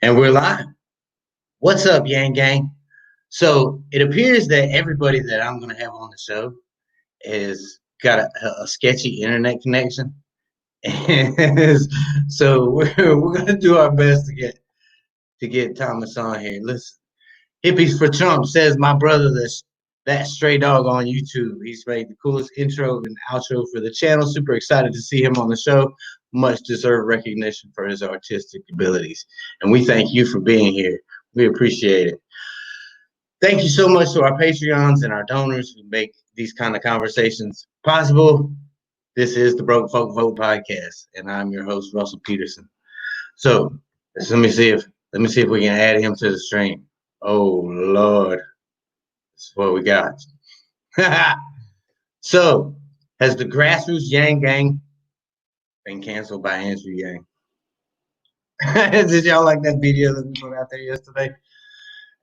And we're live. What's up, Yang Gang? So it appears that everybody that I'm going to have on the show has got a sketchy internet connection. And so we're going to do our best to get Thomas on here. Listen, Hippies for Trump says my brother that Stray Dogg on YouTube. He's made the coolest intro and outro for the channel. Super excited to see him on the show. Much deserved recognition for his artistic abilities. And we thank you for being here. We appreciate it. Thank you so much to our Patreons and our donors who make these kind of conversations possible. This is the Broke Folk Vote podcast, and I'm your host, Russell Peterson. So let me see if we can add him to the stream. Oh Lord, this is what we got. So, has the grassroots Yang Gang been canceled by Andrew Yang? Did y'all like that video that we put out there yesterday?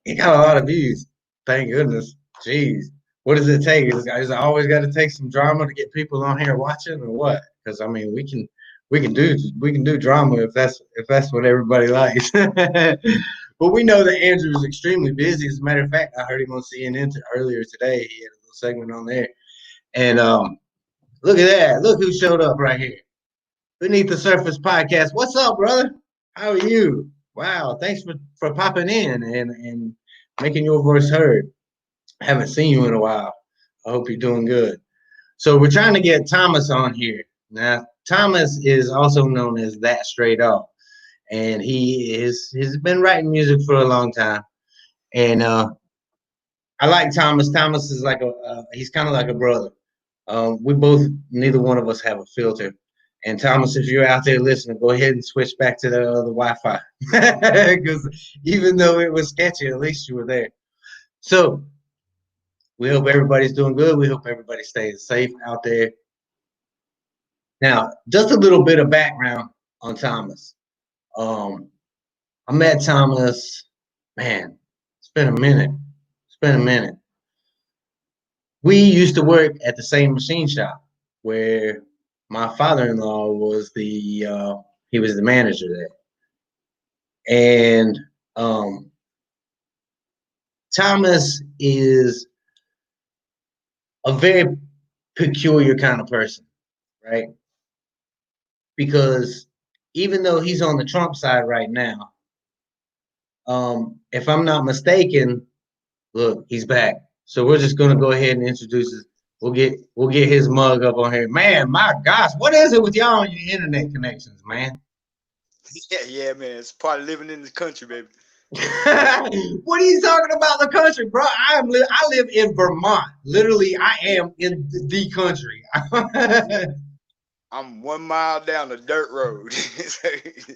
It got a lot of views. Thank goodness. Jeez. What does it take? Is it always got to take some drama to get people on here watching, or what? Because I mean, we can do drama if that's what everybody likes. But we know that Andrew is extremely busy. As a matter of fact, I heard him on CNN earlier today. He had a little segment on there, and look at that! Look who showed up right here. Beneath the Surface podcast. What's up, brother? How are you? Wow, thanks for popping in and making your voice heard. I haven't seen you in a while. I hope you're doing good. So we're trying to get Thomas on here. Now, Thomas is also known as That Stray Dogg, and he's been writing music for a long time. And I like Thomas. Thomas is like he's kind of like a brother. Neither one of us have a filter. And Thomas, if you're out there listening, go ahead and switch back to the other Wi-Fi, because even though it was sketchy, at least you were there. So we hope everybody's doing good. We hope everybody stays safe out there. Now, just a little bit of background on Thomas. Um, I met Thomas, man, it's been a minute. It's been a minute. We used to work at the same machine shop where my father-in-law was he was the manager there. And Thomas is a very peculiar kind of person, right? Because even though he's on the Trump side right now, if I'm not mistaken, look, he's back. So we're just gonna go ahead and introduce it. We'll get his mug up on here. Man, my gosh, what is it with y'all and your internet connections, man? Yeah, man. It's part of living in the country, baby. What are you talking about the country, bro? I live in Vermont. Literally, I am in the country. I'm 1 mile down the dirt road.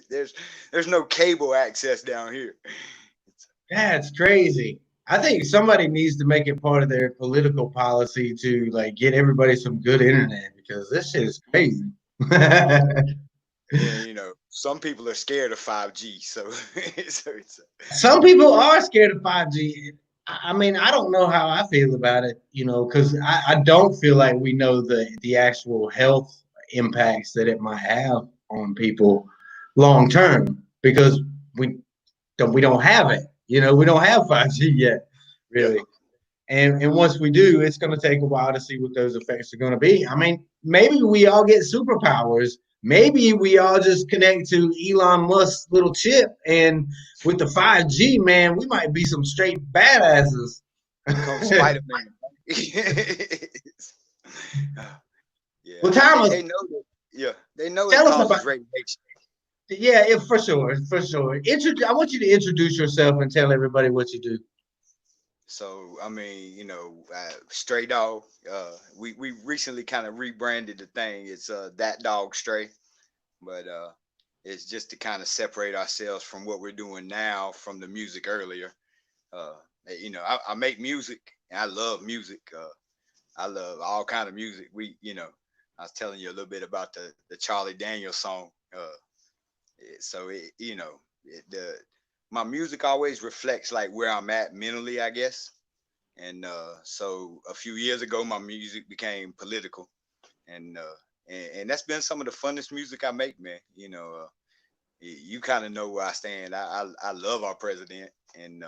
there's no cable access down here. That's crazy. I think somebody needs to make it part of their political policy to like get everybody some good internet because this shit is crazy. And some people are scared of 5G, so, Some people are scared of 5G. I mean, I don't know how I feel about it, because I don't feel like we know the actual health impacts that it might have on people long term because we don't have it. We don't have 5G yet, yeah. really. And once we do, it's going to take a while to see what those effects are going to be. I mean, maybe we all get superpowers. Maybe we all just connect to Elon Musk's little chip, and with the 5G, man, we might be some straight badasses. Become Spider-Man. Yeah, Well, Thomas, they know that. Yeah, they know it tell us causes about. radiation. Yeah, for sure, for sure. I want you to introduce yourself and tell everybody what you do. So I mean, Stray Dogg. We recently kind of rebranded the thing. It's That Dogg Stray, but it's just to kind of separate ourselves from what we're doing now from the music earlier. Uh, I make music and I love music. I love all kind of music. I was telling you a little bit about the Charlie Daniels song. So the my music always reflects like where I'm at mentally, I guess. And so a few years ago, my music became political, and that's been some of the funnest music I make, man. you kind of know where I stand. I love our president, and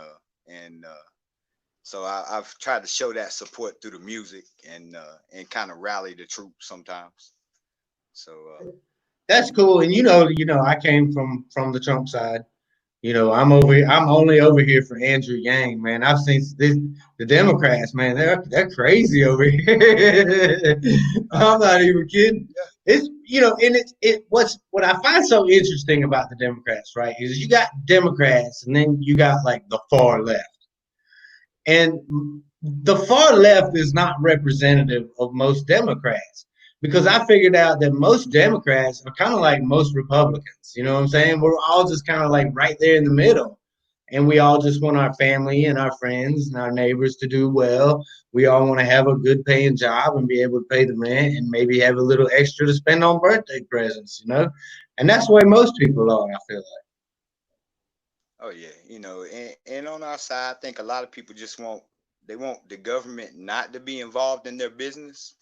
so I've tried to show that support through the music and kind of rally the troops sometimes. So That's cool. And I came from the Trump side. I'm over here. I'm only over here for Andrew Yang, man. I've seen the Democrats, man. They're crazy over here. I'm not even kidding. It's and what I find so interesting about the Democrats, right, is you got Democrats and then you got like the far left. And the far left is not representative of most Democrats because I figured out that most Democrats are kind of like most Republicans. You know what I'm saying? We're all just kind of like right there in the middle. And we all just want our family and our friends and our neighbors to do well. We all want to have a good paying job and be able to pay the rent and maybe have a little extra to spend on birthday presents. And that's the way most people are, I feel like. oh yeah, and on our side, I think a lot of people just want the government not to be involved in their business.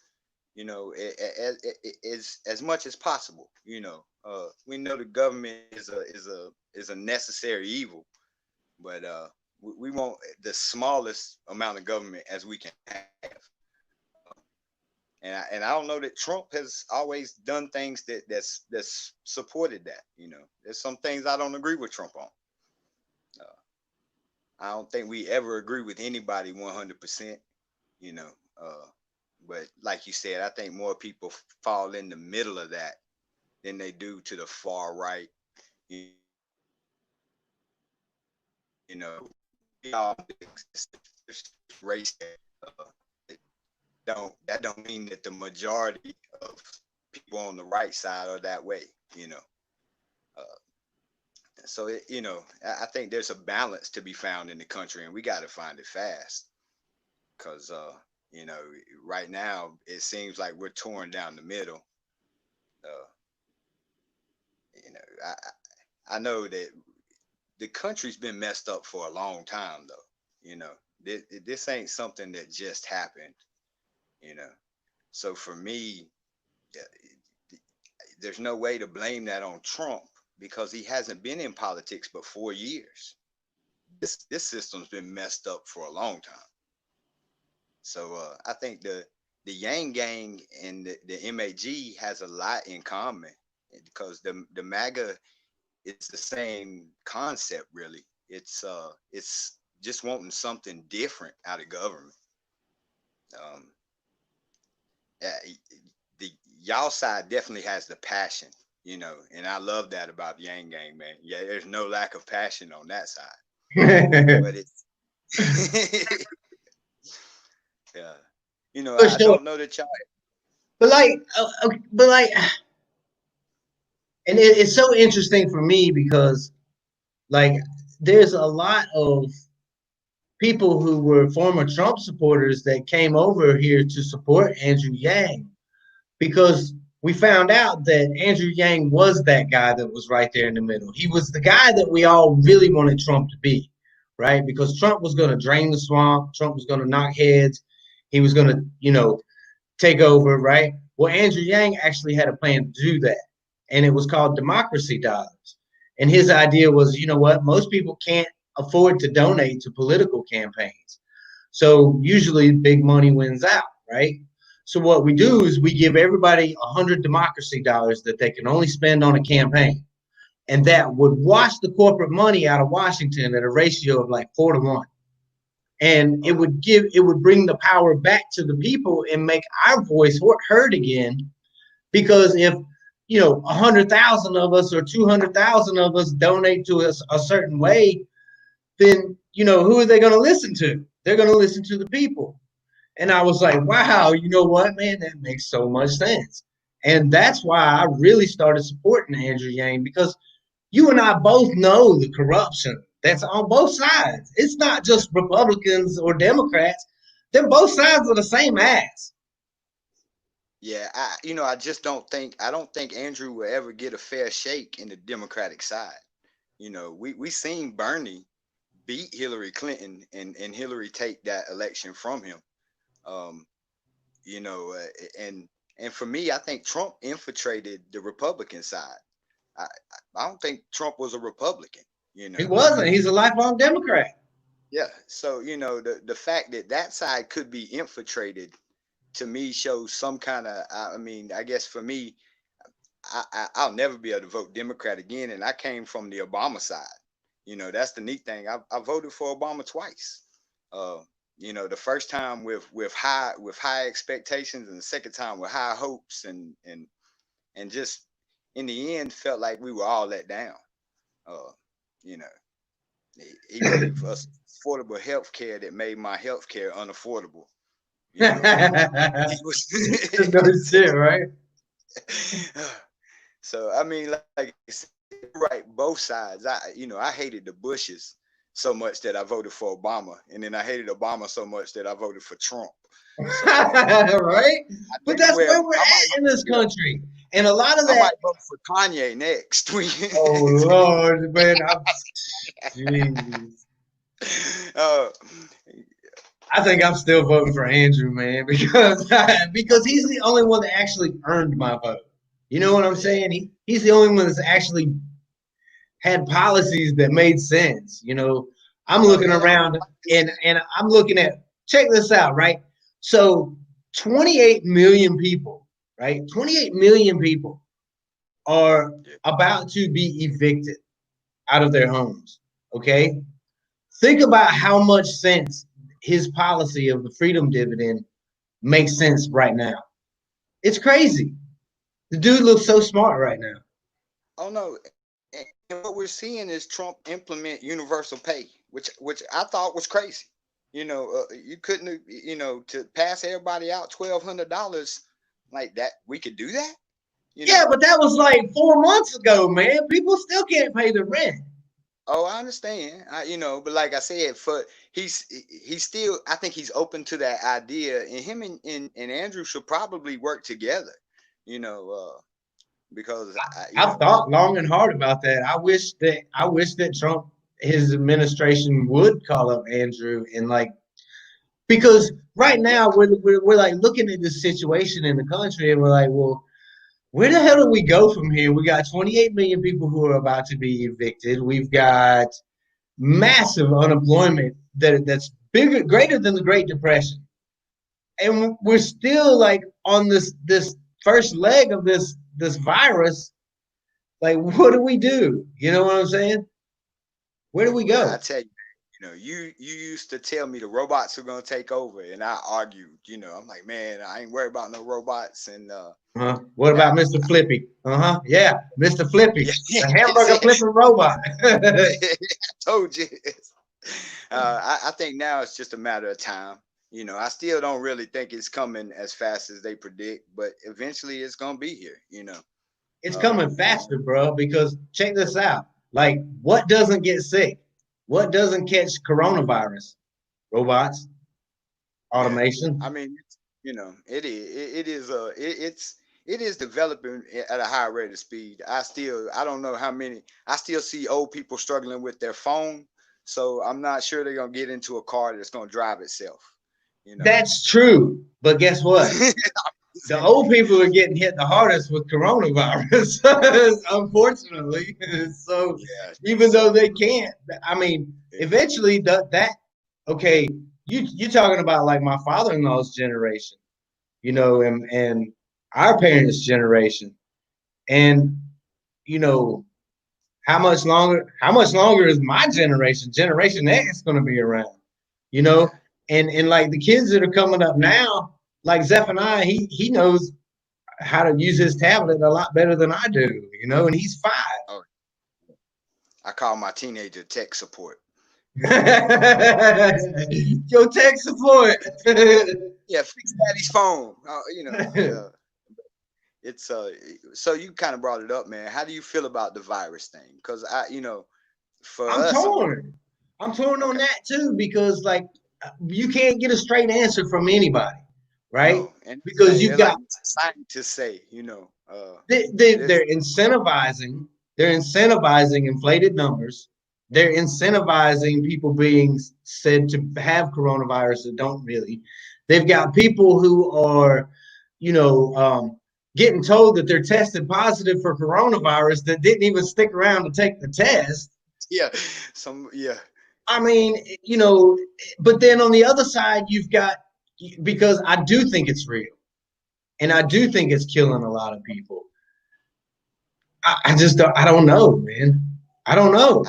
As much as possible. We know the government is a necessary evil, but we want the smallest amount of government as we can have. And I don't know that Trump has always done things that's supported that. There's some things I don't agree with Trump on. Uh, I don't think we ever agree with anybody 100%. You know, uh, but like you said, I think more people fall in the middle of that than they do to the far right. You we all race. Uh, that don't mean that the majority of people on the right side are that way. You know, uh, so I think there's a balance to be found in the country, and we got to find it fast because you know, right now it seems like we're torn down the middle. Uh, I know that the country's been messed up for a long time, though. This ain't something that just happened. You know, so for me, there's no way to blame that on Trump because he hasn't been in politics but 4 years. This system's been messed up for a long time. So I think the Yang Gang and the MAG has a lot in common because the MAGA, it's the same concept really. It's just wanting something different out of government. Um, the y'all side definitely has the passion, and I love that about Yang Gang, man. Yeah, there's no lack of passion on that side, but it's yeah, For I sure. don't know that y'all. But like, and it's so interesting for me because like there's a lot of people who were former Trump supporters that came over here to support Andrew Yang because we found out that Andrew Yang was that guy that was right there in the middle. He was the guy that we all really wanted Trump to be, right? Because Trump was going to drain the swamp, Trump was going to knock heads, he was going to, take over, right? Well, Andrew Yang actually had a plan to do that, and it was called democracy dollars. And his idea was, you know what? Most people can't afford to donate to political campaigns. So usually big money wins out, right? So what we do is we give everybody 100 democracy dollars that they can only spend on a campaign. And that would wash the corporate money out of Washington at a ratio of like 4-1. And it would bring the power back to the people and make our voice heard again. Because if 100,000 of us or 200,000 of us donate to us a certain way, then who are they going to listen to? They're going to listen to the people. And I was like, wow, you know what, man, that makes so much sense. And that's why I really started supporting Andrew Yang because you and I both know the corruption that's on both sides. It's not just Republicans or Democrats. They're both sides of the same ass. Yeah, I don't think Andrew will ever get a fair shake in the Democratic side. We seen Bernie beat Hillary Clinton and Hillary take that election from him. Um, and for me, I think Trump infiltrated the Republican side. I, I don't think Trump was a Republican. You He know, wasn't. He's a lifelong Democrat. yeah. So the fact that that side could be infiltrated to me shows some kind of. I mean, I guess for me, I'll never be able to vote Democrat again, and I came from the Obama side. That's the neat thing. I voted for Obama twice. Uh, the first time with high expectations, and the second time with high hopes, and just in the end felt like we were all let down. Uh, you know, he gave us affordable health care that made my health care unaffordable. He was No shit, right? so I mean, like right, both sides. I hated the Bushes so much that I voted for Obama, and then I hated Obama so much that I voted for Trump. So Right? But that's anyway, where we're at in this country. And a lot of I that. might vote for Kanye next. Oh Lord, man, jeez. uh, I think I'm still voting for Andrew, man, because because he's the only one that actually earned my vote. You know what I'm saying? He's the only one that's actually had policies that made sense. I'm looking around and I'm looking at, check this out, right? So 28 million people, right? 28 million people are about to be evicted out of their homes. Okay. Think about how much sense his policy of the freedom dividend makes sense right now. It's crazy. The dude looks so smart right now. oh no, and what we're seeing is Trump implement universal pay, which I thought was crazy. You couldn't, to pass everybody out $1,200 like that. We could do that. You Yeah, know. but that was like 4 months ago, man. People still can't pay the rent. Oh, I understand. But like I said, for he's still. I think he's open to that idea, and him and Andrew should probably work together. You know, because I've thought long and hard about that. I wish that Trump, his administration, would call up Andrew and like, because right now we're like looking at this situation in the country and we're like, well, where the hell do we go from here? We got 28 million people who are about to be evicted. We've got massive unemployment that's bigger, greater than the Great Depression, and we're still like on this first leg of this virus. Like, what do we do? You know what I'm saying? Where do we well, I go? tell you, you used to tell me the robots are gonna take over, and I argued. I'm like, man, I ain't worried about no robots, and What now, about Mr. Flippy? Yeah, Mr. Flippy, yeah, the hamburger flipping robot. I told you. I think now it's just a matter of time. I still don't really think it's coming as fast as they predict, but eventually it's gonna be here. It's Uh, coming faster, bro, because check this out. Like, what doesn't get sick? What doesn't catch coronavirus? Robots, yeah, automation. I mean, it is developing at a high rate of speed. I don't know how many. I still see old people struggling with their phone, so I'm not sure they're gonna get into a car that's gonna drive itself. You know. That's true. But guess what? The old people are getting hit the hardest with coronavirus, unfortunately. So Yeah. even though So they can't, I mean, eventually okay, you talking about like my father-in-law's generation, and our parents' generation, and you know, how much longer is my Generation X gonna be around? You know, yeah. and like the kids that are coming up now, like Zephaniah, he knows how to use his tablet a lot better than I do, and he's 5. Oh, I call my teenager tech support. Your tech support. Yeah, fix daddy's phone. It's So you kind of brought it up, man. How do you feel about the virus thing? Because for I'm us, torn. I'm torn on okay, that too because like you can't get a straight answer from anybody, right? no, and Because you've like got scientists say, they're there's incentivizing inflated numbers. They're incentivizing people being said to have coronavirus that don't really. They've got people who are, you know, getting told that they're tested positive for coronavirus that didn't even stick around to take the test. Yeah, I mean, but then on the other side, you've got, because I do think it's real and I do think it's killing a lot of people. I just don't, I don't know, man. I don't know.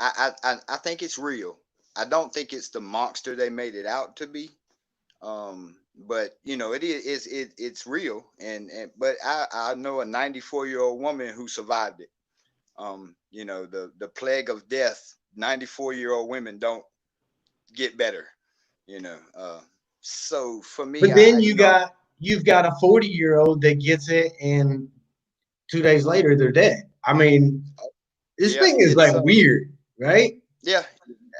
I think it's real. I don't think it's the monster they made it out to be. But it's real, and but I know a 94-year-old woman who survived it. The plague of death. 94-year-old women don't get better. You know, so for me, But then you've got a 40-year-old that gets it and 2 days later they're dead. I mean, this yeah, thing is it's like weird, right? yeah,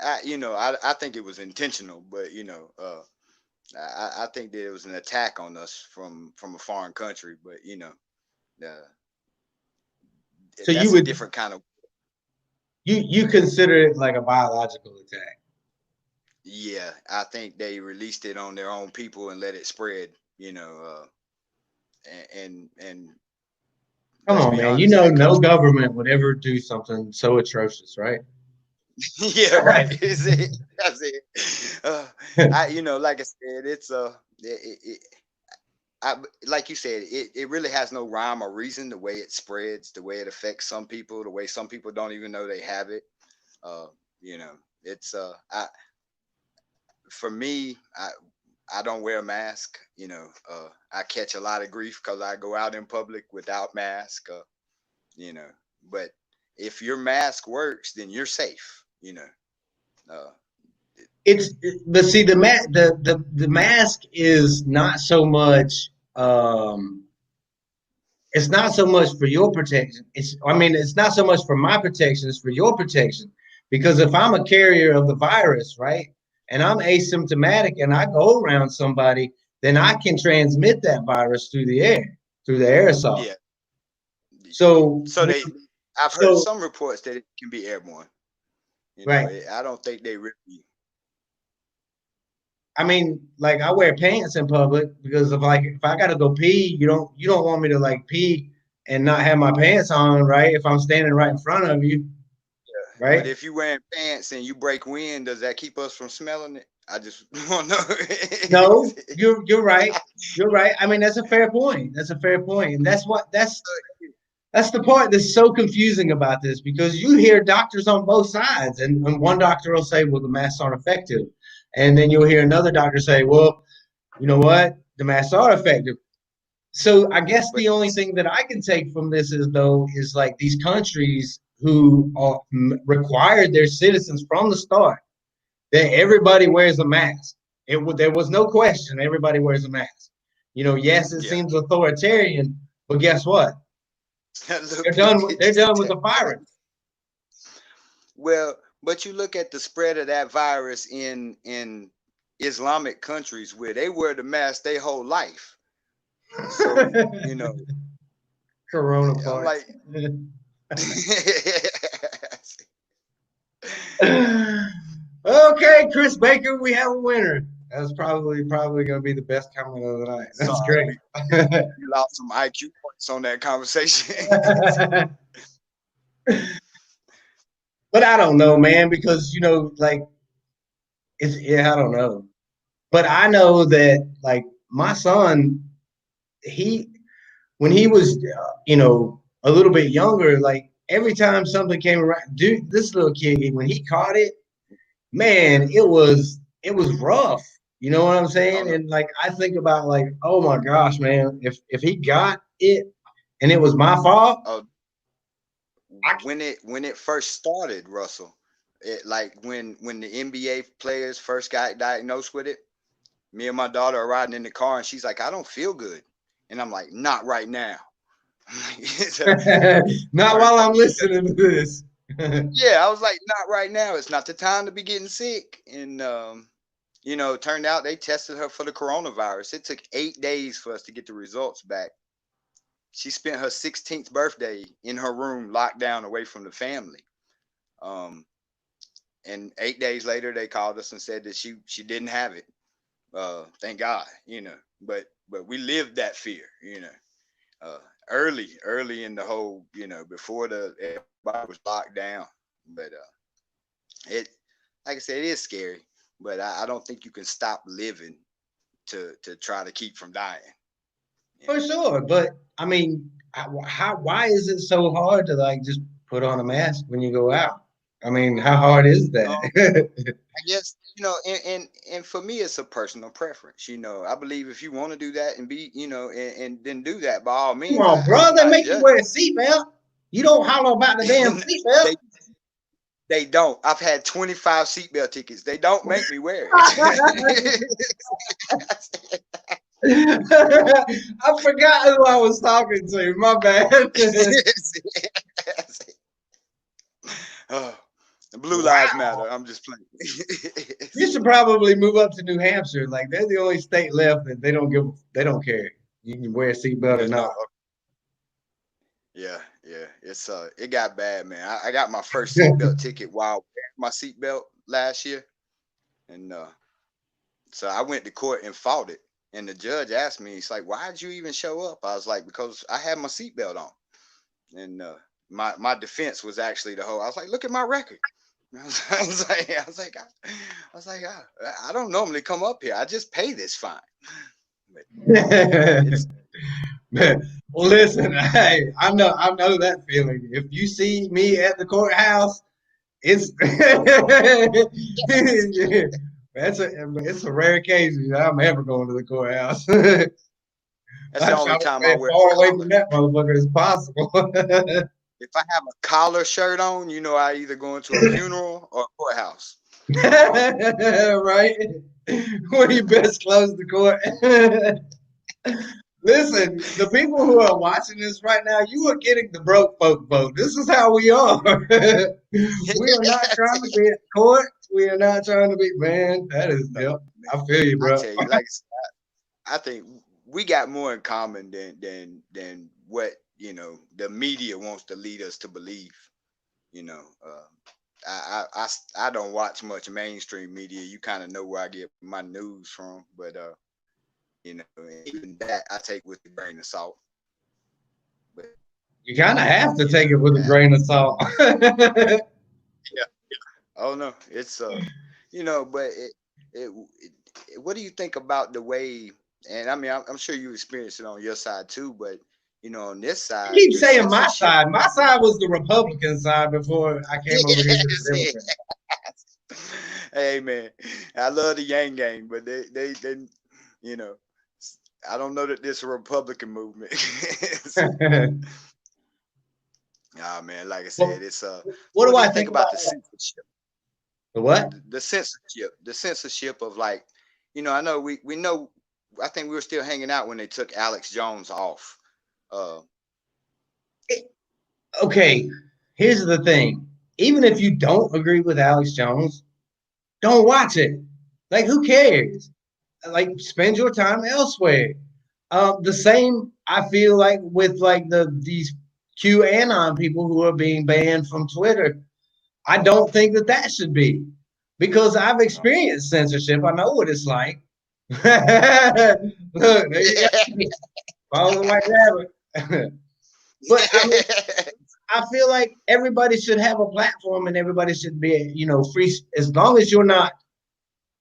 I think it was intentional, but I think that it was an attack on us from a foreign country, but uh, So that's a different kind of. you consider it like a biological attack. Yeah, I think they released it on their own people and let it spread. And Come let's on, be man. honest, that No country. government would ever do something so atrocious, right? Yeah, right. Is it? That's it. Like I said, it's like you said, it really has no rhyme or reason. The way it spreads, the way it affects some people, the way some people don't even know they have it. Uh, it's for me, I don't wear a mask. I catch a lot of grief because I go out in public without mask. You know, but if your mask works, then you're safe. Uh, But see, the mask is not so much. It's not so much for your protection. It's not so much for my protection. It's for your protection. Because if I'm a carrier of the virus, right, and I'm asymptomatic and I go around somebody, then I can transmit that virus through the air, through the aerosol. yeah. So, So I've heard so some reports that it can be airborne. right. I don't think they really. I mean, like I wear pants in public because if I gotta go pee, you don't want me to like pee and not have my pants on, right? If I'm standing right in front of you, But right? if you wearing pants and you break wind, does that keep us from smelling it? I just want to No, know. you're right. You're right. I mean, that's a fair point. That's a fair point, and that's the part that's so confusing about this because you hear doctors on both sides, and one doctor will say, "Well, the masks aren't effective," and then you'll hear another doctor say, "Well, you know what? The masks are effective." So I guess But the only thing that I can take from this is like these countries who required their citizens from the start that everybody wears a mask. There was no question. Everybody wears a mask. Yes, it yeah, seems authoritarian, but guess what? a little They're bit done. They're just done with the virus. well, but you look at the spread of that virus in Islamic countries where they wear the mask their whole life. So Corona I'm parts. like, Okay, Chris Baker, we have a winner. That's probably going to be the best comment of the night. That's sorry, great. you lost some IQ points on that conversation. But I don't know, man, because like I don't know. But I know that like my son, he when he was a little bit younger, like every time something came around, dude, this little kid when he caught it, man, it was rough. You know what I'm Oh saying? no. And like I think about like, oh my gosh, man, if he got it and it was my fault, Oh, I when it first started, Russell, like when the NBA players first got diagnosed with it, me and my daughter are riding in the car and she's like, I don't feel good. And I'm like, not right now. not while I'm listening to this. Yeah, I was like, not right now. It's not the time to be getting sick. And it turned out they tested her for the coronavirus. It took 8 days for us to get the results back. She spent her 16th birthday in her room, locked down, away from the family. Um, and 8 days later, they called us and said that she didn't have it. Thank God. But we lived that fear. uh, early in the whole, before the everybody was locked down. But it, like I said, it is scary. But I don't think you can stop living to try to keep from dying. You For know. sure, but I mean, why is it so hard to like just put on a mask when you go out? I mean, how hard is that? I guess and for me, it's a personal preference. I believe if you want to do that and be, and then do that by all Come means. on, I'm bro, they not make you judging. wear a seatbelt. You don't holler about the damn they they don't. I've had 25 seatbelt tickets. They don't make me wear seatbelt. it. I forgot who I was talking to. My bad. Oh, Blue Lives Matter. Wow. I'm just playing. You should probably move up to New Hampshire. Like they're the only state left that they don't care. You can wear a seatbelt or There's no. not. Yeah, yeah. It got bad, man. I got my first seatbelt ticket while wearing my seatbelt last year, and so I went to court and fought it. And the judge asked me, he's like, "Why'd you even show up?" I was like, "Because I had my seatbelt on." And my defense was actually the whole. I was like, "Look at my record." I don't normally come up here. I just pay this fine. But it's Well, listen, hey, I know that feeling. If you see me at the courthouse, it's it's a rare occasion that I'm ever going to the courthouse. that's the I try only to time stay I as wear far a away collar. from that motherfucker as possible. If I have a collar shirt on, I either go into a funeral or a courthouse. Right? When you best close the court. Listen, the people who are watching this right now, you are getting the broke folk vote. This is how we are. We are not trying to be at court. We are not trying to be, man. That is, No, yep. man. I feel you, I bro. tell you, like I think we got more in common than what the media wants to lead us to believe. You know, I don't watch much mainstream media. You kind of know where I get my news from, but even that I take with a grain of salt. But You kind of have to you know, take it with a uh, grain of salt. yeah. Oh no, it's but what do you think about the way? And I mean, I'm sure you experienced it on your side too, but on this You side, keep the saying my censorship. side. My side was the Republican side before I came over here to the Yes, Democrat. hey man, I love the Yang Gang, but they you know, I don't know that this a Republican movement. Ah man, like I said, Well, it's what so what do do I you think think about about the that? censorship? The what? The censorship of like, I know we know. I think we were still hanging out when they took Alex Jones off. Uh, Okay, here's the thing. Even if you don't agree with Alex Jones, don't watch it. Like, who cares? Like, spend your time elsewhere. The same I feel like with like these QAnon people who are being banned from Twitter. I don't think that that should be because I've experienced censorship. I know what it's like. Look, there you go. Follow the white rabbit. But I mean, I feel like everybody should have a platform and everybody should be, free as long as you're not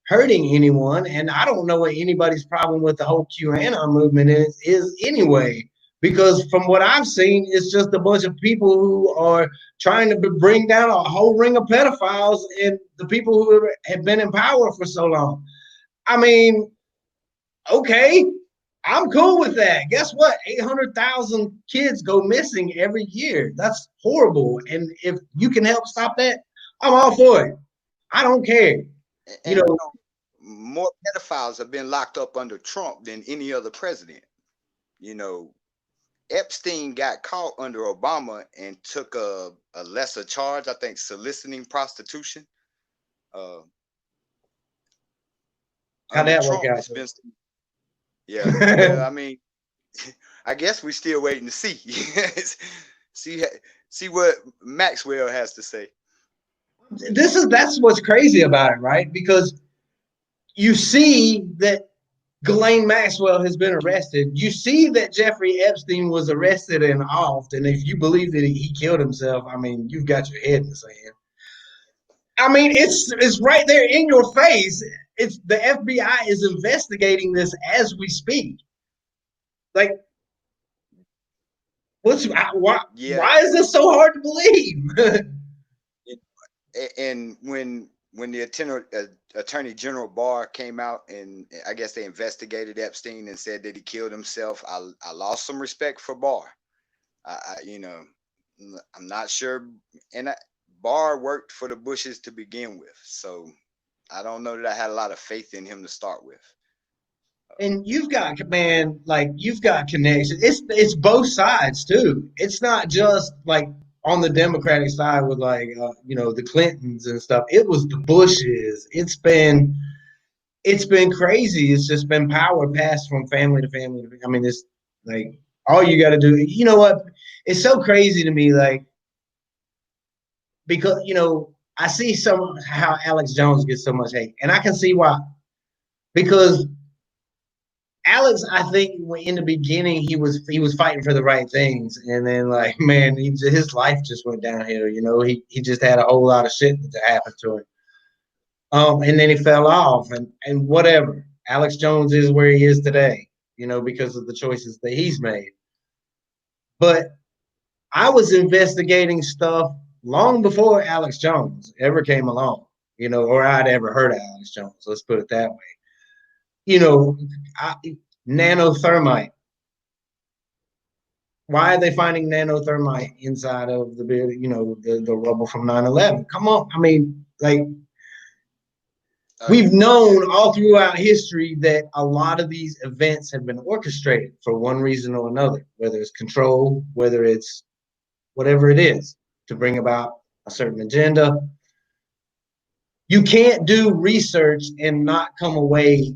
hurting anyone. And I don't know what anybody's problem with the whole QAnon movement is anyway. Because from what I've seen, it's just a bunch of people who are trying to bring down a whole ring of pedophiles and the people who have been in power for so long. I mean, okay, I'm cool with that. Guess what? 800,000 kids go missing every year. That's horrible. And if you can help stop that, I'm all for it. I don't care. You and know, more pedophiles have been locked up under Trump than any other president. You know, Epstein got caught under Obama and took a lesser charge. I think soliciting prostitution. Uh, how'd Under that work Trump, out? it's been yeah. Well, I mean, I guess we still waiting to see. see see what Maxwell has to say. But That's what's crazy about it, right? Because you see that Ghislaine Maxwell has been arrested. You see that Jeffrey Epstein was arrested and offed, and if you believe that he killed himself, I mean, you've got your head in the sand. I mean, it's right there in your face. It's the FBI is investigating this as we speak. Like, Yeah, why is this so hard to believe? and when the attorney general Barr came out, and I guess they investigated Epstein and said that he killed himself, I lost some respect for Barr. You know, I'm not sure, and Barr worked for the Bushes to begin with, so I don't know that I had a lot of faith in him to start with. And you've got, man, like you've got connections. It's both sides too. It's not just like on the Democratic side with like the Clintons and stuff. It was the Bushes. It's been crazy. It's just been power passed from family to family. I mean, it's like all you got to do. You know what? It's so crazy to me, like because I see some how Alex Jones gets so much hate, and I can see why. Because Alex, I think in the beginning he was fighting for the right things, and then like man, his life just went downhill. He just had a whole lot of shit that happened to him. And then he fell off, and whatever. Alex Jones is where he is today, because of the choices that he's made. But I was investigating stuff long before Alex Jones ever came along, or I'd ever heard of Alex Jones. Let's put it that way. You know, I, nanothermite. Why are they finding nanothermite inside of the building? The rubble from 9/11. Come on, I mean, like we've Yeah, known all throughout history that a lot of these events have been orchestrated for one reason or another, whether it's control, whether it's whatever it is, to bring about a certain agenda. You can't do research and not come away,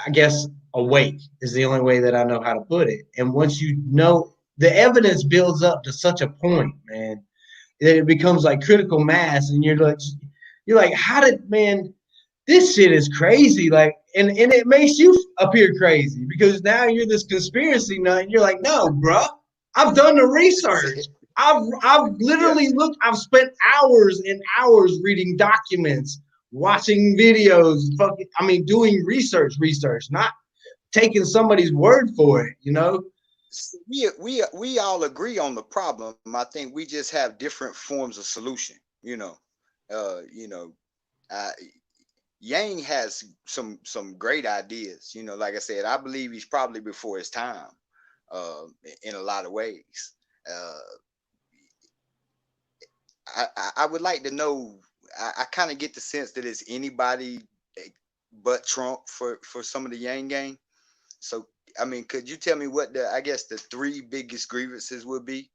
I guess, awake is the only way that I know how to put it. And once the evidence builds up to such a point, man, that it becomes like critical mass, and you're like, how did man? This shit is crazy. Like, and it makes you appear crazy because now you're this conspiracy nut. And you're like, no, bro, I've done the research. I've yeah. literally looked. I've spent hours and hours reading documents, watching videos. Fucking, I mean, doing research, not taking somebody's word for it. We all agree on the problem. I think we just have different forms of solution. Uh, you know, uh, Yang has some great ideas. Like I said, I believe he's probably before his time, uh, in a lot of ways. Uh, I would like to know. I kind of get the sense that it's anybody but Trump for some of the Yang gang. So I mean, could you tell me what I guess the three biggest grievances would be?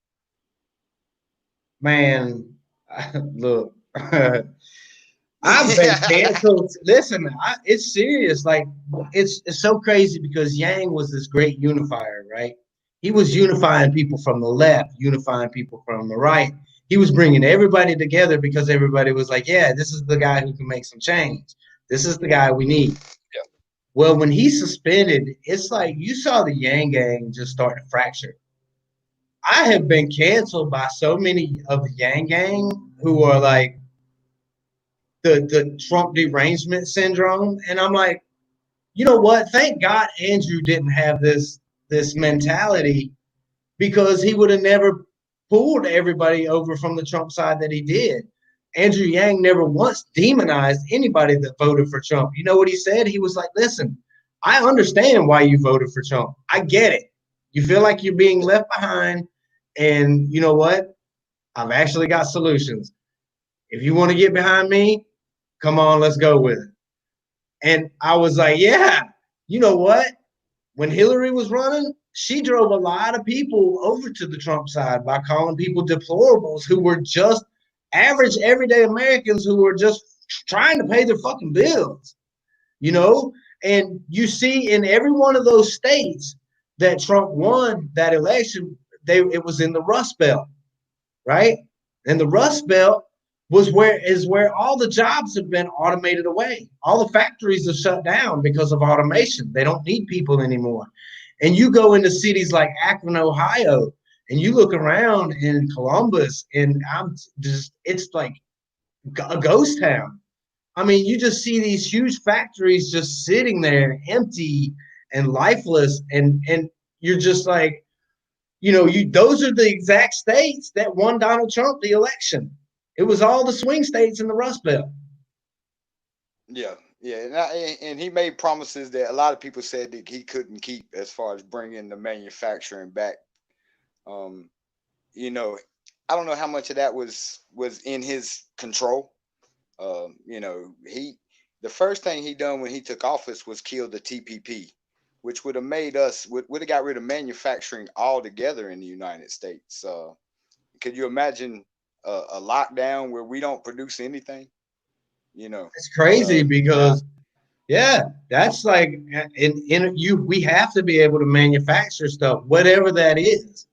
Man, look, I've been canceled. Listen, it's serious. Like it's so crazy because Yang was this great unifier, right? He was unifying people from the left, unifying people from the right. He was bringing everybody together because everybody was like, "Yeah, this is the guy who can make some change. This is the guy we need." Yeah. Well, when he suspended, it's like you saw the Yang gang just start to fracture. I have been canceled by so many of the Yang gang who are like the Trump derangement syndrome, and I'm like, you know what? Thank God Andrew didn't have this mentality because he would have never pulled everybody over from the Trump side that he did. Andrew Yang never once demonized anybody that voted for Trump. You know what he said? He was like, listen, I understand why you voted for Trump. I get it. You feel like you're being left behind. And you know what? I've actually got solutions. If you want to get behind me, come on, let's go with it. And I was like, yeah, you know what? When Hillary was running, she drove a lot of people over to the Trump side by calling people deplorables who were just average, everyday Americans who were just trying to pay their fucking bills, you know? And you see in every one of those states that Trump won that election, it was in the Rust Belt, right? In the Rust Belt, where all the jobs have been automated away. All the factories are shut down because of automation. They don't need people anymore. And you go into cities like Akron, Ohio, and you look around in Columbus, and it's like a ghost town. I mean, you just see these huge factories just sitting there empty and lifeless, and you're just like, those are the exact states that won Donald Trump the election. It was all the swing states in the Rust Belt. Yeah, yeah, and he made promises that a lot of people said that he couldn't keep, as far as bringing the manufacturing back. Um, you know, I don't know how much of that was in his control. He the first thing he done when he took office was kill the TPP, which would have made us would have got rid of manufacturing altogether in the United States. Could you imagine a lockdown where we don't produce anything? You know, It's crazy now, because yeah, that's like we have to be able to manufacture stuff, whatever that is.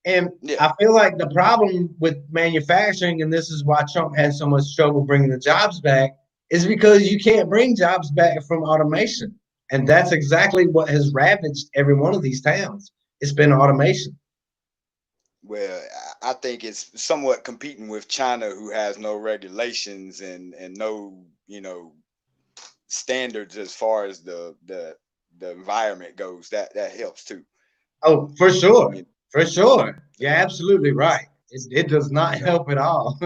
And yeah, I feel like the problem with manufacturing, and this is why Trump had so much trouble bringing the jobs back, is because you can't bring jobs back from automation. And that's exactly what has ravaged every one of these towns. It's been automation. well, I think it's somewhat competing with China, who has no regulations and no standards as far as the environment goes. That helps too. Oh, for sure. You, For sure. You're absolutely right. It does not you know, help at all.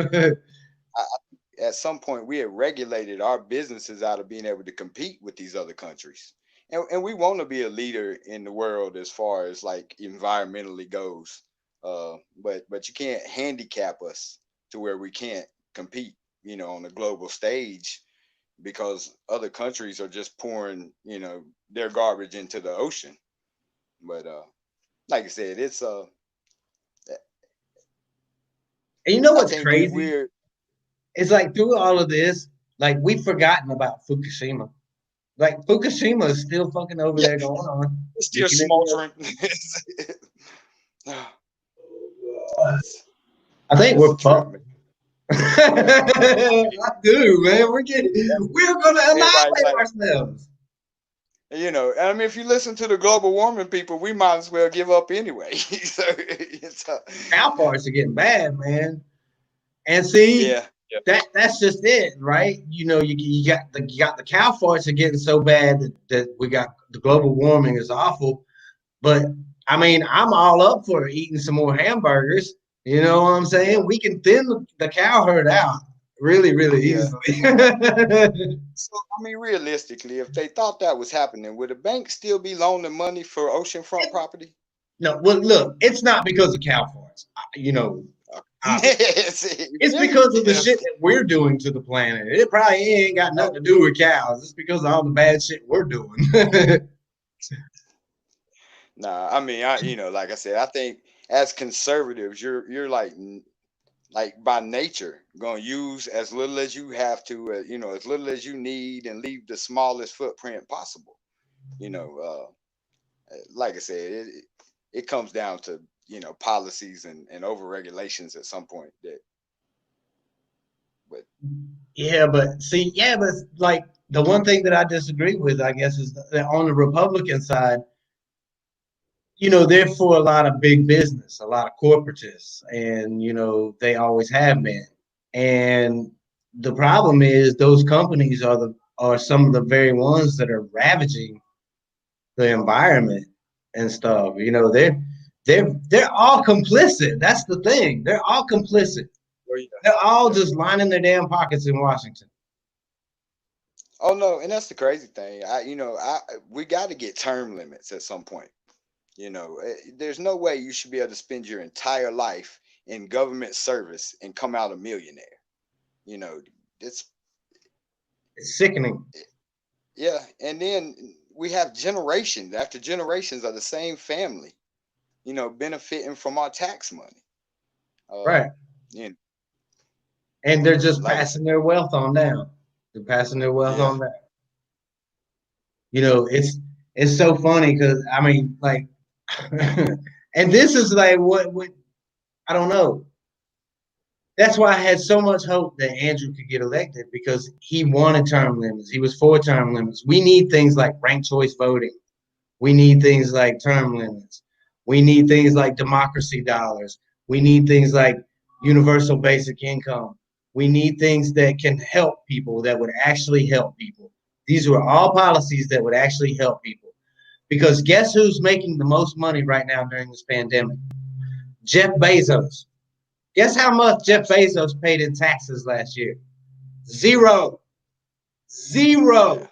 at some point we have regulated our businesses out of being able to compete with these other countries, and we want to be a leader in the world as far as like environmentally goes. But you can't handicap us to where we can't compete, on a global stage, because other countries are just pouring, their garbage into the ocean. But like I said, it's And you know I what's think we crazy? we're It's like through all of this, like we've forgotten about Fukushima. Like Fukushima is still fucking over yeah, there going on. it's still Leaking into smoldering. It's I think it's a we're trip, fucked. man. I do, man. We're gonna Everybody's annihilate like, ourselves. and I mean, if you listen to the global warming people, we might as well give up anyway. So it's Cow farts are getting bad, man. And see, yeah, yeah, that's just it, right? You got the cow farts are getting so bad that we got the global warming is awful. But I mean, I'm all up for eating some more hamburgers. You know what I'm yeah, saying? We can thin the cow herd out really, really yeah. easily. So I mean, realistically, if they thought that was happening, would the bank still be loaning money for oceanfront property? No, well, look, it's not because of cow farts. Obviously, it's Really? because of the Yes. shit that we're doing to the planet. It probably ain't got Oh, nothing to do with cows. It's because of all the bad shit we're doing. nah, I mean, like I said, I think as conservatives, you're like by nature going to use as little as you have to, as little as you need, and leave the smallest footprint possible. You know, like I said, it comes down to policies and over regulations at some point. But Yeah, but see, yeah, but like the one thing that I disagree with, I guess, is that on the Republican side, they're for a lot of big business, a lot of corporatists, and they always have been. And the problem is those companies are some of the very ones that are ravaging the environment and stuff. They're all complicit. That's the thing. They're all complicit. well, yeah, They're all yeah. just lining their damn pockets in Washington. Oh no, and that's the crazy thing. We got to get term limits at some point. There's no way you should be able to spend your entire life in government service and come out a millionaire. You know, it's It's sickening. yeah, and then we have generations after generations of the same family, benefiting from our tax money. Uh, Right. you know, And they're just like I said, passing their wealth on down. They're passing their wealth yeah, on down. It's so funny because I mean, like, and this is like what I don't know. That's why I had so much hope that Andrew could get elected because he wanted term limits. He was for term limits. We need things like ranked choice voting. We need things like term limits. We need things like democracy dollars. We need things like universal basic income. We need things that can help people, that would actually help people. These were all policies that would actually help people. Because guess who's making the most money right now during this pandemic? Jeff Bezos. Guess how much Jeff Absolutely. Bezos paid in taxes last year? Zero. Yeah. Zero.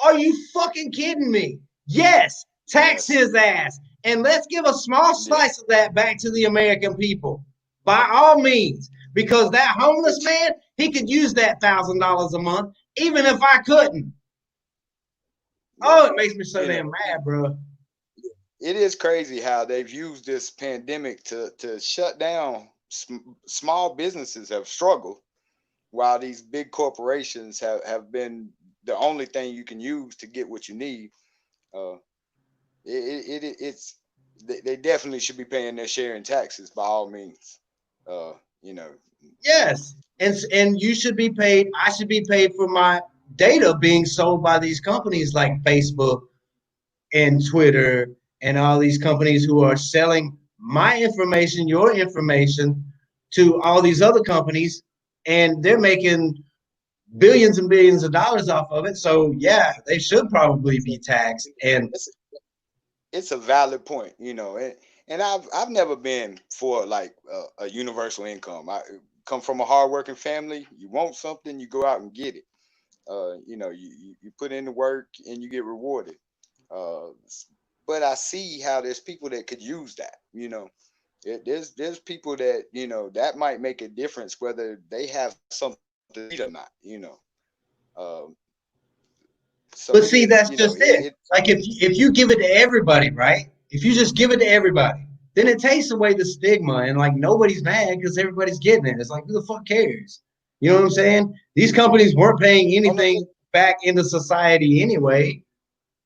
Are you fucking kidding me? Yes, tax Yes. his ass. And let's give a small Yeah. slice of that back to the American people. By all means. Because that homeless Which man, he could use that $1,000 a month, even if I couldn't. yeah. Oh, it makes me so You know, damn mad, bro. it is crazy how they've used this pandemic to shut down small businesses have struggled while these big corporations have been the only thing you can use to get what you need. Uh, it's they definitely should be paying their share in taxes by all means. Uh, you know, Yes. And you should be paid. I should be paid for my data being sold by these companies like Facebook and Twitter and all these companies who are selling my information, your information to all these other companies, and they're making billions and billions of dollars off of it. So yeah, they should probably be taxed. And it's it's a valid point, and I've never been for like a universal income. I come from a hardworking family. You want something, you go out and get it. You put in the work and you get rewarded. Uh, but I see how there's people that could use that. There's people that that might make a difference whether they have something to eat or not. Um, so but it see, is. that's just it. Like if you give it to everybody, right? If you just give it to everybody, then it takes away the stigma, and like nobody's mad because everybody's getting it. It's like who the fuck cares? You know what I'm saying? These companies weren't paying On the anything back into society anyway.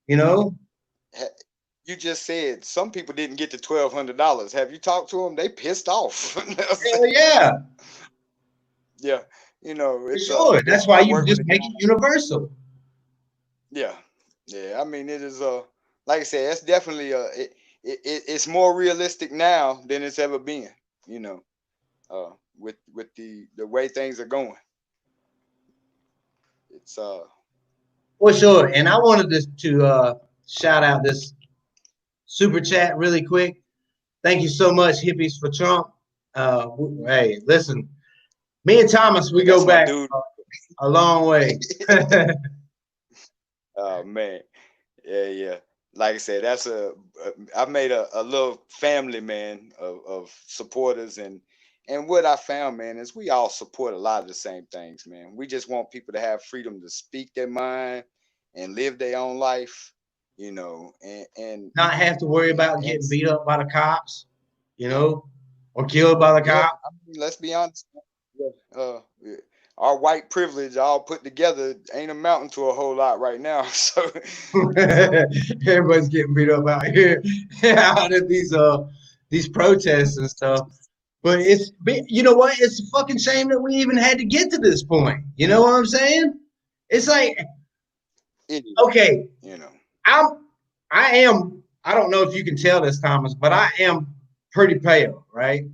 You know? You just said some people didn't get the $1,200. Have you talked to them? They pissed off. Hell yeah, Yeah, for it's sure. That's why I you work with just a make guy. it universal. Yeah, yeah. I mean, it is like I said, it's definitely it's more realistic now than it's ever been. You know, with the way things are going, it's For sure. And I wanted to shout out this super chat really quick. Thank you so much, hippies for Trump. Hey, listen, me and Thomas, we yeah, go that's my back dude. a long way. Oh man, yeah, yeah. Like I said, I made a little family, man, of supporters, and what I found, man, is we all support a lot of the same things, man. We just want people to have freedom to speak their mind and live their own life, Not have to worry about and getting beat up by the cops, you know, or killed by the yeah, cops. I mean, let's be honest. Yeah, yeah, our white privilege all put together ain't amounting to a whole lot right now. So, Everybody's getting beat up out here out of these protests and stuff. But you know what? It's a fucking shame that we even had to get to this point. You know what I'm saying? It's like, it is, okay, you know. I'm, I am. I don't know if you can tell this, Thomas, but I am pretty pale, right?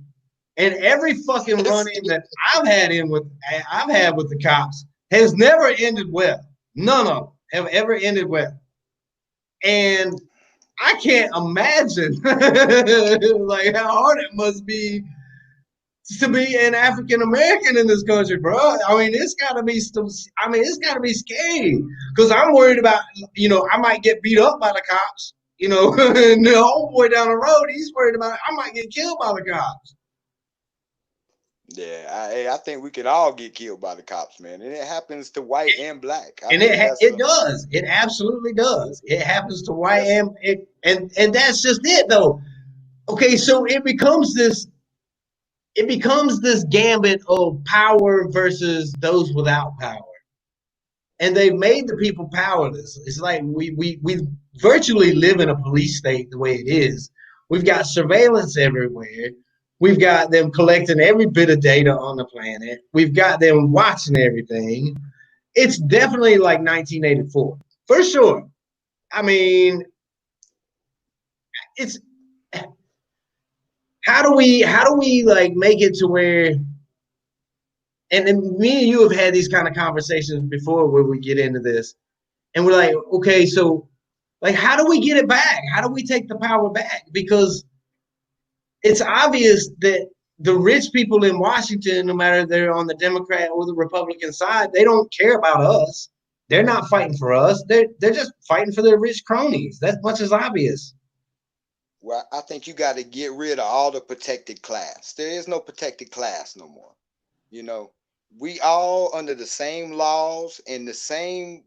And every fucking run-in that I've had with the cops has never ended well. None of them have ever ended well. And I can't imagine like how hard it must be to be an African American in this country, bro. I mean, it's gotta be still. I mean, it's gotta be scary because I'm worried about, I might get beat up by the cops. And the old boy down the road, he's worried about I might get killed by the cops. Yeah, I think we could all get killed by the cops, man, and it happens to white and black. I And think it does. It absolutely does. It happens to white that's and that's just it though. Okay, so it becomes this gambit of power versus those without power. And they've made the people powerless. It's like we virtually live in a police state the way it is. We've got surveillance everywhere. We've got them collecting every bit of data on the planet. We've got them watching everything. It's definitely like 1984 for sure. I mean, it's how do we like make it to where, and then me and you have had these kind of conversations before where we get into this and we're like, okay, so like how do we get it back? How do we take the power back? Because it's obvious that the rich people in Washington, no matter if they're on the Democrat or the Republican side, they don't care about us. They're not fighting for us. They're just fighting for their rich cronies. That much is obvious. Well, I think you got to get rid of all the protected class. There is no protected class no more. You know, we all under the same laws and the same,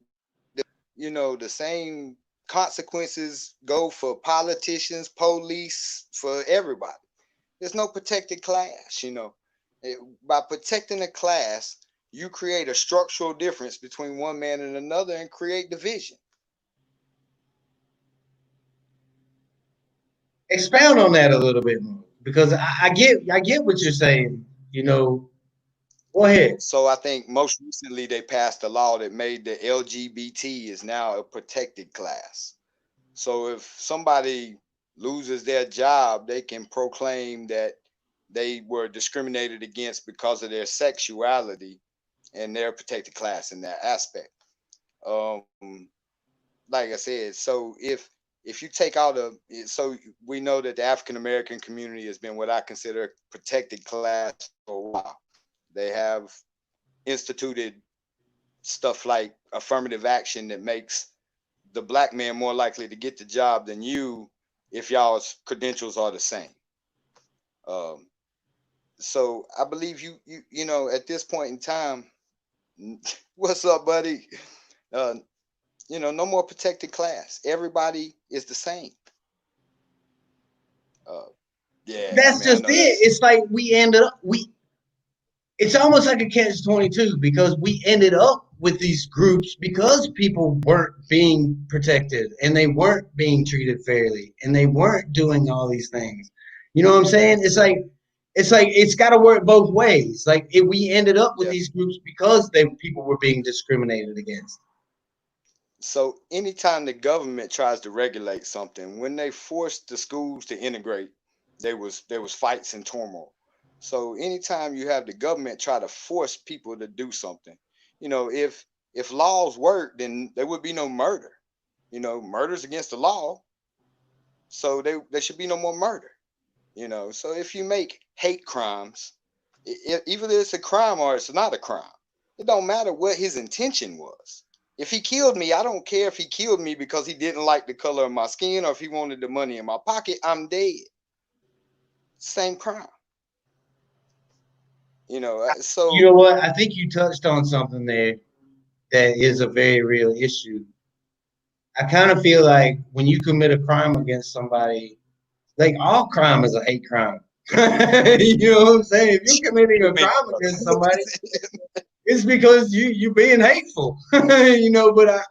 the same consequences go for politicians, police, for everybody. There's no protected class. By protecting a class, you create a structural difference between one man and another and create division. Expound on that a little bit more because I get what you're saying. You know, go ahead. So I think most recently they passed a law that made the LGBT is now a protected class. So if somebody loses their job, they can proclaim that they were discriminated against because of their sexuality and they're a protected class in that aspect. Um, like I said, so if you take out so we know that the African American community has been what I consider a protected class for a while. They have instituted stuff like affirmative action that makes the black man more likely to get the job than you if y'all's credentials are the same. Um, so I believe at this point in time, what's up, buddy? Uh, no more protected class. Everybody is the same. Uh, yeah, I That's mean, I just know it. that's It's like we ended up we. It's almost like a catch-22 because we ended up with these groups because people weren't being protected and they weren't being treated fairly and they weren't doing all these things. You know what I'm saying? It's like it's got to work both ways. Like we ended up with yeah. these groups because people were being discriminated against. So anytime the government tries to regulate something, when they forced the schools to integrate, there was fights and turmoil. So anytime you have the government try to force people to do something, if laws work, then there would be no murder. Murder's against the law, so there should be no more murder. So if you make hate crimes, either it's a crime or it's not a crime. It don't matter what his intention was. If he killed me, I don't care if he killed me because he didn't like the color of my skin or if he wanted the money in my pocket. I'm dead. Same crime. You So know what? I think you touched on something there that is a very real issue. I kind of feel like when you commit a crime against somebody, like all crime is a hate crime. You know what I'm saying? If you're committing a crime against somebody, it's because you being hateful. But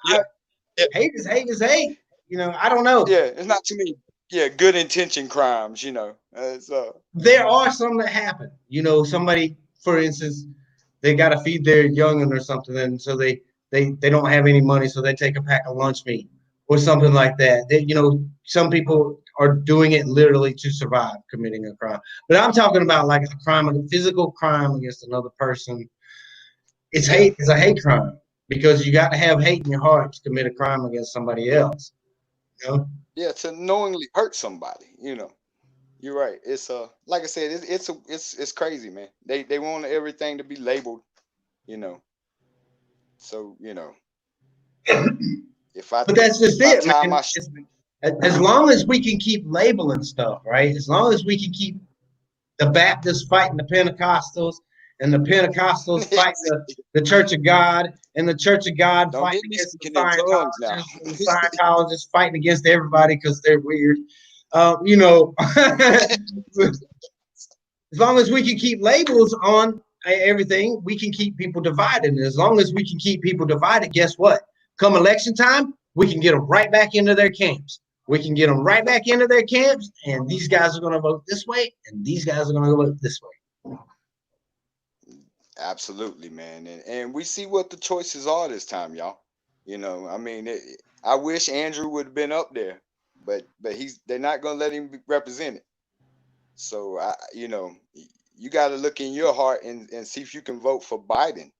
yeah, hate is hate is hate. I don't know. yeah, it's not too many. Yeah, good intention crimes. So There are some that happen. Somebody, for instance, they got to feed their youngin or something, and so they don't have any money, so they take a pack of lunch meat or something like that. Some people are doing it literally to survive, committing a crime. But I'm talking about like a crime, a physical crime against another person. It's yeah, hate. It's a hate crime because you got to have hate in your heart to commit a crime against somebody else. You know? yeah, to knowingly hurt somebody. You're right. It's like I said, it's crazy, man. They want everything to be labeled, you know. So if I But that's just if I it, tie man. my As long as we can keep labeling stuff, right? As long as we can keep the Baptists fighting the Pentecostals and the Pentecostals fighting the Church of God and the Church of God don't fighting get me against the speaking in tongues now. Scientologists and the Scientologists fighting against everybody because they're weird. As long as we can keep labels on everything, we can keep people divided. And as long as we can keep people divided, guess what? Come election time, we can get them right back into their camps. We can get them right back into their camps, and these guys are going to vote this way, and these guys are going to vote this way. Absolutely, man. And we see what the choices are this time, y'all. You know, I mean, I wish Andrew would have been up there, but they're not gonna let him be represented. So you know, you got to look in your heart and see if you can vote for Biden,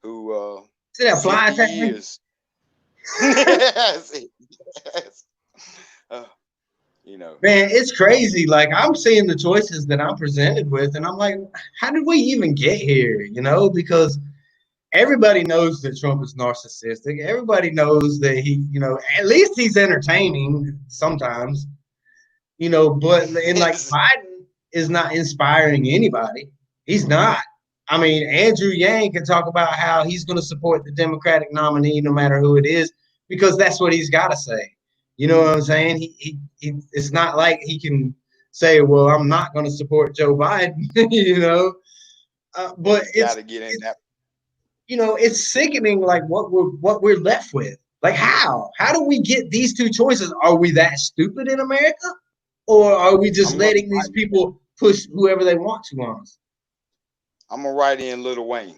who See that fly 50 attack me? years. Yes, yes. You know, Man, it's crazy. Like, I'm seeing the choices that I'm presented with, and I'm like, how did we even get here? You know, because everybody knows that Trump is narcissistic. Everybody knows that he, you know, at least he's entertaining sometimes, you know, but in like Biden is not inspiring anybody. He's not. I mean, Andrew Yang can talk about how he's going to support the Democratic nominee no matter who it is, because that's what he's got to say. You know what I'm saying? It's not like he can say, well, I'm not going to support Joe Biden, you know, but he's got to get in that. You know, it's sickening, like what we're left with. Like, how do we get these two choices? Are we that stupid in America, or are we just letting these people push whoever they want to on us? I'm gonna write in Lil Wayne.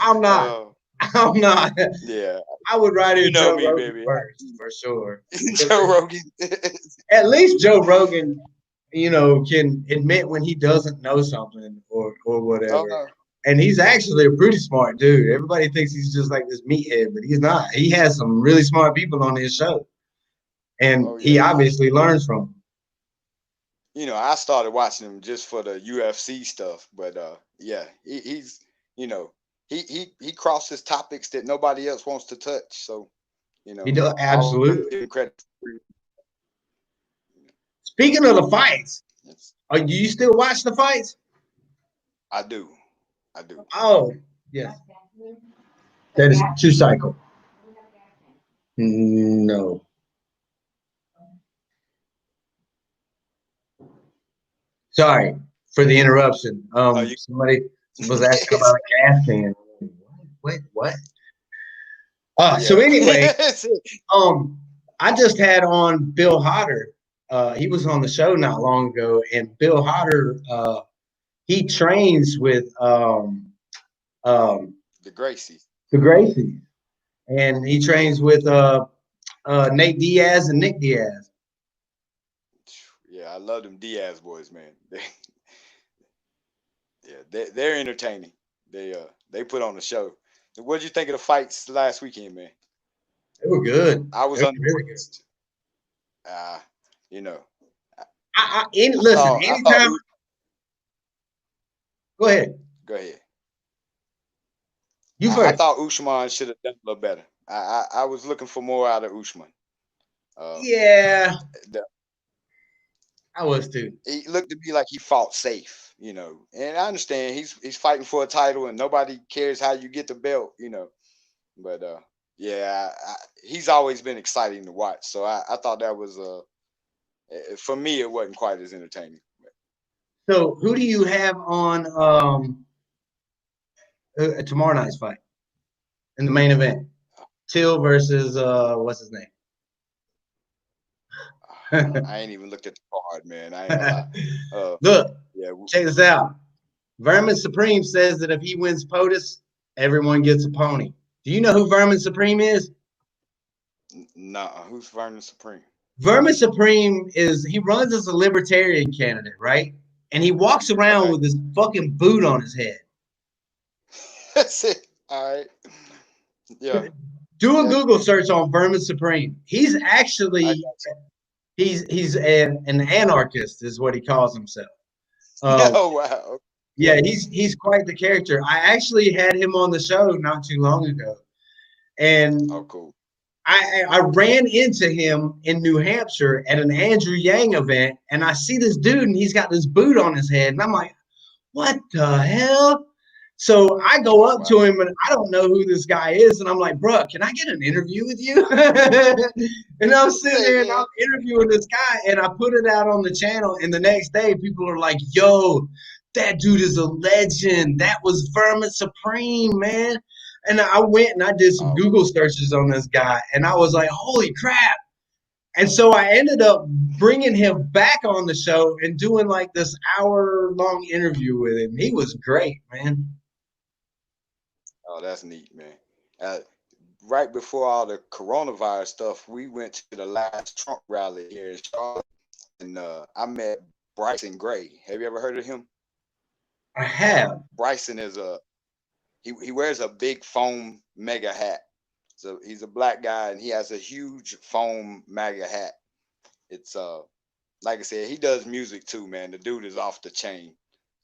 I'm not. I'm not. Yeah, I would write in Joe Rogan baby. first, for sure. Joe Rogan. At least Joe Rogan, you know, can admit when he doesn't know something or whatever. And he's actually a pretty smart dude. Everybody thinks he's just like this meathead, but he's not. He has some really smart people on his show, and he obviously learns from them. You know, I started watching him just for the UFC stuff, but yeah, he's, you know, he crosses topics that nobody else wants to touch. So, you know, he does, absolutely. Speaking of the fights, do you still watch the fights? I do. Oh, yeah. That is True Cycle. No. Sorry for the interruption. Somebody was asking about a gas can. What? So anyway, I just had on Bill Hodder. He was on the show not long ago, and Bill Hodder, he trains with the Gracies. The Gracies, and he trains with Nate Diaz and Nick Diaz. Yeah, I love them Diaz boys, man. They're entertaining. They put on the show. What did you think of the fights last weekend, man? They were good. I was really good. You know. Listen, anytime. Go ahead. You first. I thought Usman should have done a little better. I was looking for more out of Usman. Yeah. I was too. He looked to me like he fought safe, you know. And I understand he's fighting for a title, and nobody cares how you get the belt, you know. But yeah, he's always been exciting to watch. So I thought that was for me, it wasn't quite as entertaining. So who do you have on tomorrow night's fight in the main event? Till versus what's his name? I ain't even looked at the card, man. I ain't gonna lie. Look, check this out. Vermin Supreme says that if he wins POTUS, everyone gets a pony. Do you know who Vermin Supreme is? Nah, who's Vermin Supreme? Vermin Supreme he runs as a libertarian candidate, right? And he walks around with this fucking boot on his head. That's it. All right. Yeah. Do a Google search on Vermin Supreme. He's actually he's an anarchist, is what he calls himself. Oh wow. Yeah, he's quite the character. I actually had him on the show not too long ago, and cool. I ran into him in New Hampshire at an Andrew Yang event, and I see this dude, and he's got this boot on his head, and I'm like, what the hell? So I go up to him, and I don't know who this guy is, and I'm like, bro, can I get an interview with you? And I'm sitting there, and I'm interviewing this guy, and I put it out on the channel, and the next day, people are like, yo, that dude is a legend. That was Vermin Supreme, man. And I went and I did some Google searches on this guy, and I was like, holy crap. And so I ended up bringing him back on the show and doing like this hour-long interview with him. He was great, man. Oh, that's neat, man. Right before all the coronavirus stuff, we went to the last Trump rally here in Charlotte, and I met Bryson Gray. Have you ever heard of him? I have. Bryson is he wears a big foam mega hat. So he's a black guy and he has a huge foam mega hat. It's like I said, he does music too, man. The dude is off the chain.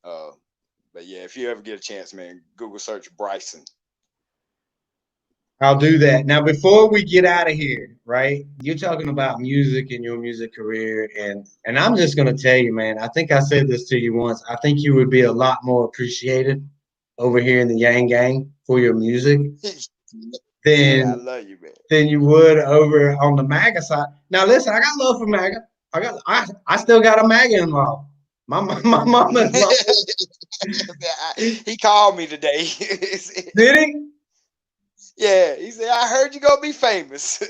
But yeah, if you ever get a chance, man, Google search Bryson. I'll do that. Now, before we get out of here, right? You're talking about music and your music career, and I'm just gonna tell you, man. I think I said this to you once. I think you would be a lot more appreciated over here in the Yang Gang for your music Yeah, I love you, man. than you would over on the MAGA side. Now, listen, I got love for MAGA. I still got a MAGA involved. My mama-in-law. He called me today. Did he? Yeah, he said, I heard you gonna be famous.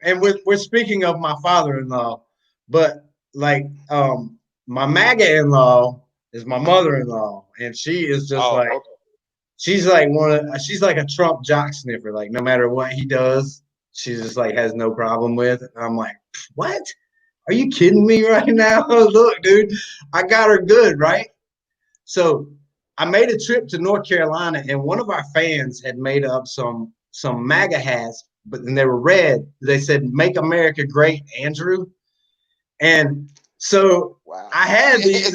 And we're speaking of my father-in-law, but like my MAGA in-law is my mother-in-law, and she is just like okay. she's like she's like a Trump jock sniffer. Like no matter what he does, she just like has no problem with it. I'm like, what? Are you kidding me right now? Look, dude, I got her good, right? So I made a trip to North Carolina, and one of our fans had made up some MAGA hats, but then they were red. They said "Make America Great, Andrew," and so wow. I had these,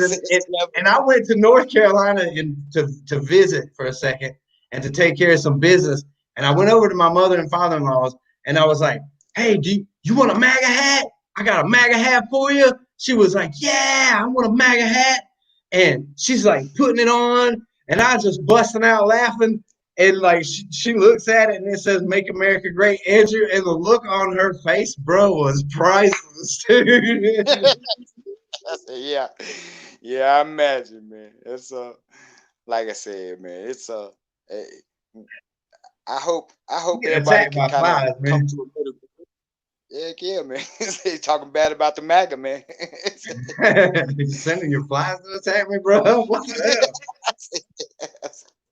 and I went to North Carolina to visit for a second and to take care of some business. And I went over to my mother and father-in-law's, and I was like, "Hey, do you want a MAGA hat? I got a MAGA hat for you." She was like, "Yeah, I want a MAGA hat." And she's like putting it on, and I was just busting out laughing. And like she looks at it and it says "Make America Great, Andrew," and the look on her face, bro, was priceless, dude. Yeah, yeah, I imagine, man. It's like I said, man. It's I hope everybody Attacked can by kind of flies, come man. to a middle. Heck yeah, man. They talking bad about the MAGA, man. You sending your flies to attack me, bro? What the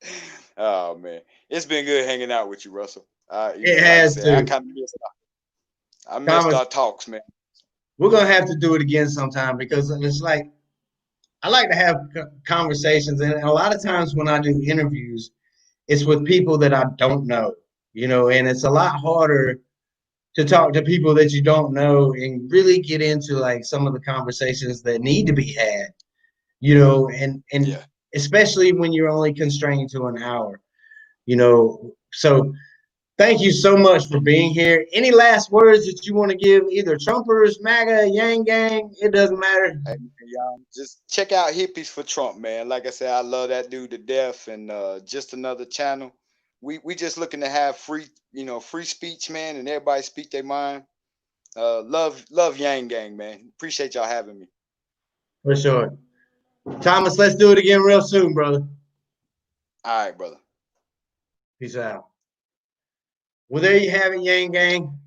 hell? Oh man, it's been good hanging out with you, Russell. It Like I has said, to. I missed Thomas, our talks, man. we're gonna have to do it again sometime because it's like I like to have conversations, and a lot of times when I do interviews, it's with people that I don't know, and it's a lot harder to talk to people that you don't know and really get into like some of the conversations that need to be had, and Yeah. especially when you're only constrained to an hour, So thank you so much for being here. Any last words that you want to give either Trumpers, MAGA, Yang Gang? It doesn't matter. Hey, y'all, just check out Hippies for Trump, man. Like I said, I love that dude to death, and just another channel. We just looking to have free, free speech, man, and everybody speak their mind. Love Yang Gang, man. Appreciate y'all having me. For sure. Thomas, let's do it again real soon, brother. All right, brother. Peace out. Well, there you have it, Yang Gang.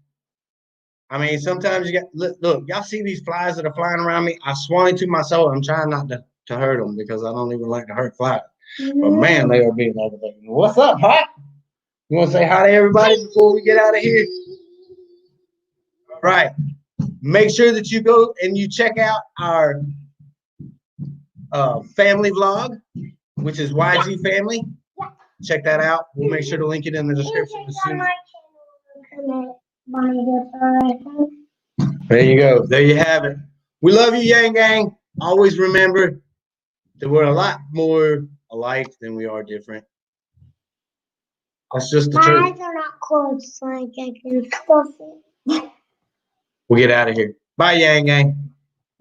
I mean, sometimes you got look, y'all see these flies that are flying around me? I swung into my soul. I'm trying not to hurt them because I don't even like to hurt flies. But man, they are being aggravating. What's up, Hot? You want to say hi to everybody before we get out of here? All right. Make sure that you go and you check out our family vlog, which is YG Family. Check that out. We'll make sure to link it in the description as soon. There you go. There you have it. We love you, Yang Gang. Always remember that we're a lot more alike than we are different. That's just the truth. My eyes are not closed, so I can stuff it. We'll get out of here. Bye, Yang Gang.